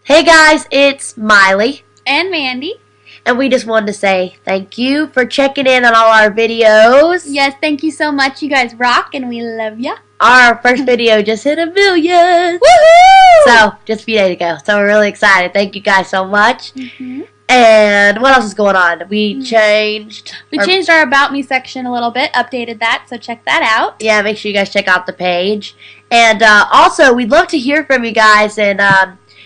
Hey guys, it's Miley, And Mandy. and we just wanted to say thank you for checking in on all our videos. Yes, thank you so much. You guys rock and we love ya. Our first video just hit 1 million. Woohoo! So, just a few days ago. So, we're really excited. Thank you guys so much. Mm-hmm. And what else is going on? We changed our About Me section a little bit, updated that, so check that out. Yeah, make sure you guys check out the page. And also, we'd love to hear from you guys and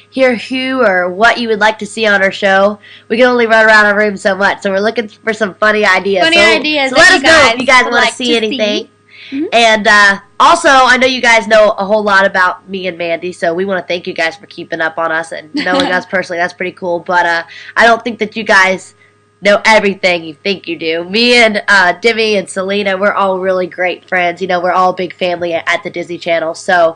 hear who or what you would like to see on our show. We can only run around our room so much, so we're looking for some funny ideas. So let us know if you guys want to see anything. Mm-hmm. And also, I know you guys know a whole lot about me and Mandy, so we want to thank you guys for keeping up on us and knowing us personally. That's pretty cool. But I don't think that you guys know everything you think you do. Me and Demi and Selena, we're all really great friends. You know, we're all a big family at the Disney Channel. So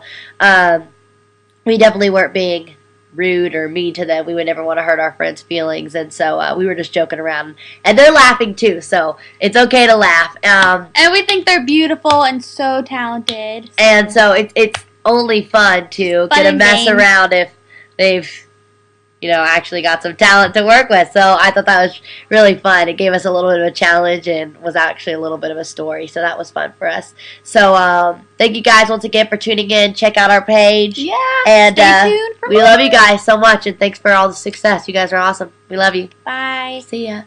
we definitely weren't being rude or mean to them. We would never want to hurt our friends' feelings, and so we were just joking around, and they're laughing too, so it's okay to laugh. And we think they're beautiful and so talented. And so it's only fun to get to mess around if they've actually got some talent to work with. So I thought that was really fun. It gave us a little bit of a challenge and was actually a little bit of a story. So that was fun for us. So thank you guys once again for tuning in. Check out our page. Yeah. And stay tuned for we love you guys so much, and thanks for all the success. You guys are awesome. We love you. Bye. See ya.